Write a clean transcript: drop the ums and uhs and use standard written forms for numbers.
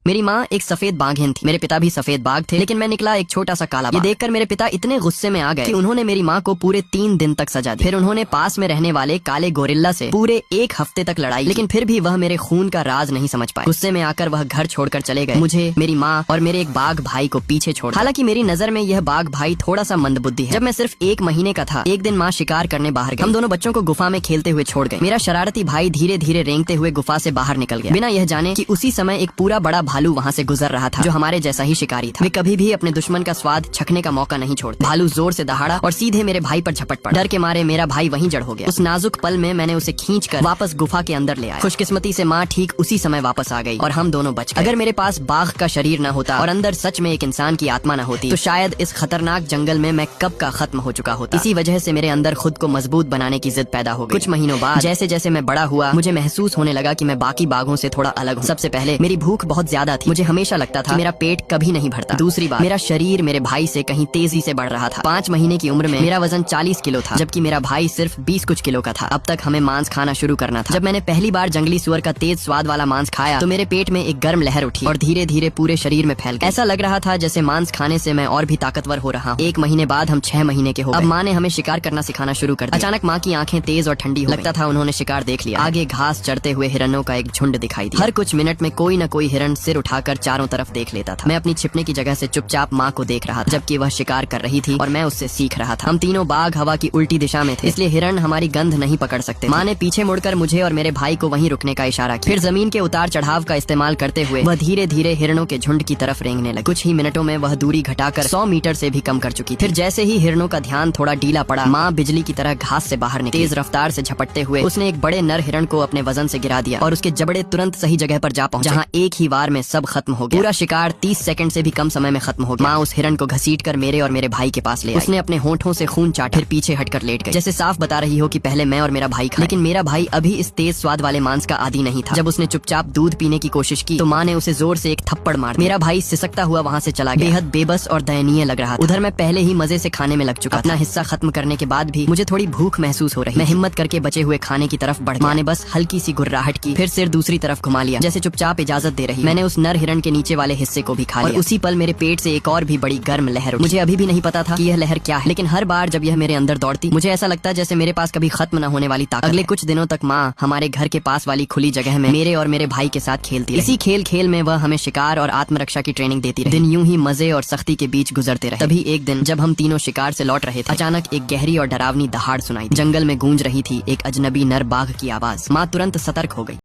मेरी माँ एक सफेद बाघिन थी, मेरे पिता भी सफेद बाघ थे, लेकिन मैं निकला एक छोटा सा काला बाघ। ये देखकर मेरे पिता इतने गुस्से में आ गए कि उन्होंने मेरी माँ को पूरे 3 दिन तक सजा दी। फिर उन्होंने पास में रहने वाले काले गोरिल्ला से पूरे 1 हफ्ते तक लड़ाई, लेकिन फिर भी वह मेरे खून का राज नहीं समझ पाए। गुस्से में आकर वह घर छोड़कर चले गए, मुझे, मेरी माँ और मेरे एक बाघ भाई को पीछे छोड़। हालांकि मेरी नजर में यह बाघ भाई थोड़ा सा मंदबुद्धि है। जब मैं सिर्फ 1 महीने का था, एक दिन माँ शिकार करने बाहर गई। हम दोनों बच्चों को गुफा में खेलते हुए छोड़ गए। मेरा शरारती भाई धीरे धीरे रेंगते हुए गुफा से बाहर निकल गया, बिना यह जाने कि उसी समय एक पूरा बड़ा भालू वहाँ से गुजर रहा था, जो हमारे जैसा ही शिकारी था। वे कभी भी अपने दुश्मन का स्वाद चखने का मौका नहीं छोड़ते। भालू जोर से दहाड़ा और सीधे मेरे भाई पर झपट पड़ा। डर के मारे मेरा भाई वहीं जड़ हो गया। उस नाजुक पल में मैंने उसे खींचकर वापस गुफा के अंदर ले आया। खुशकिस्मती से माँ ठीक उसी समय वापस आ गई और हम दोनों बच गए। अगर मेरे पास बाघ का शरीर न होता और अंदर सच में एक इंसान की आत्मा न होती, तो शायद इस खतरनाक जंगल में मैं कब का खत्म हो चुका होता। इसी वजह से मेरे अंदर खुद को मजबूत बनाने की जिद पैदा हो गई। कुछ महीनों बाद जैसे जैसे मैं बड़ा हुआ, मुझे महसूस होने लगा कि मैं बाकी बाघों से थोड़ा अलग हूँ। सबसे पहले मेरी भूख बहुत ज्यादा थी। मुझे हमेशा लगता था मेरा पेट कभी नहीं भरता। दूसरी बात, मेरा शरीर मेरे भाई से कहीं तेजी से बढ़ रहा था। 5 महीने की उम्र में मेरा वजन 40 किलो था, जबकि मेरा भाई सिर्फ 20 कुछ किलो का था। अब तक हमें मांस खाना शुरू करना था। जब मैंने पहली बार जंगली सुअर का तेज स्वाद वाला मांस खाया, तो मेरे पेट में एक गर्म लहर उठी और धीरे धीरे पूरे शरीर में फैल गई। ऐसा लग रहा था जैसे मांस खाने से मैं और भी ताकतवर हो रहा हूँ। 1 महीने बाद हम 6 महीने के हो गए। अब माँ ने हमें शिकार करना सिखाना शुरू कर दिया। अचानक माँ की आंखें तेज और ठंडी हो गईं। लगता था उन्होंने शिकार देख लिया। आगे घास चढ़ते हुए हिरणों का एक झुंड दिखाई दिया। हर कुछ मिनट में कोई न कोई हिरण सिर उठाकर चारों तरफ देख लेता था। मैं अपनी छिपने की जगह से चुपचाप माँ को देख रहा था, जबकि वह शिकार कर रही थी और मैं उससे सीख रहा था। हम तीनों बाघ हवा की उल्टी दिशा में थे, इसलिए हिरण हमारी गंध नहीं पकड़ सकते। माँ ने पीछे मुड़कर मुझे और मेरे भाई को वहीं रुकने का इशारा किया। फिर जमीन के उतार चढ़ाव का इस्तेमाल करते हुए वह धीरे धीरे हिरणों के झुंड की तरफ रेंगने लगी। कुछ ही मिनटों में वह दूरी घटाकर 100 मीटर से भी कम कर चुकी। फिर जैसे ही हिरणों का ध्यान थोड़ा ढीला पड़ा, माँ बिजली की तरह घास से बाहर निकली। तेज रफ्तार से झपटते हुए उसने एक बड़े नर हिरण को अपने वजन से गिरा दिया और उसके जबड़े तुरंत सही जगह पर जा पहुंचे, जहाँ एक ही वार में सब खत्म हो गया। पूरा शिकार 30 सेकंड से भी कम समय में खत्म हो गया। माँ उस हिरण को घसीटकर मेरे और मेरे भाई के पास ले आई। उसने अपने होंठों से खून चाटा, फिर पीछे हटकर लेट गई, जैसे साफ बता रही हो कि पहले मैं और मेरा भाई खाएं। लेकिन मेरा भाई अभी इस तेज स्वाद वाले मांस का आदी नहीं था। जब उसने चुपचाप दूध पीने की कोशिश की, तो माँ ने उसे जोर से एक थप्पड़ मार दिया। मेरा भाई सिसकता हुआ वहाँ से चला गया। बेहद बेबस और दयनीय लग रहा था। उधर मैं पहले ही मजे से खाने में लग चुका। अपना हिस्सा खत्म करने के बाद भी मुझे थोड़ी भूख महसूस हो रही। मैं हिम्मत करके बचे हुए खाने की तरफ बढ़ गया। माँ ने बस हल्की सी गुर्राहट की, फिर सिर दूसरी तरफ घुमा लिया, जैसे चुपचाप इजाजत दे रही। मैंने उस नर हिरण के नीचे वाले हिस्से को भी खा लिया। उसी पल मेरे पेट से एक और भी बड़ी गर्म लहर उठी। मुझे अभी भी नहीं पता था कि यह लहर क्या है, लेकिन हर बार जब यह मेरे अंदर दौड़ती, मुझे ऐसा लगता जैसे मेरे पास कभी खत्म न होने वाली ताकत। अगले कुछ दिनों तक माँ हमारे घर के पास वाली खुली जगह में मेरे और मेरे भाई के साथ खेलती रही। इसी खेल में वह हमें शिकार और आत्मरक्षा की ट्रेनिंग देती रही। दिन यूं ही मजे और सख्ती के बीच गुजरते रहे। तभी एक दिन जब हम तीनों शिकार से लौट रहे थे, अचानक एक गहरी और डरावनी दहाड़ सुनाई। जंगल में गूंज रही थी एक अजनबी नर बाघ की आवाज। माँ तुरंत सतर्क हो गई।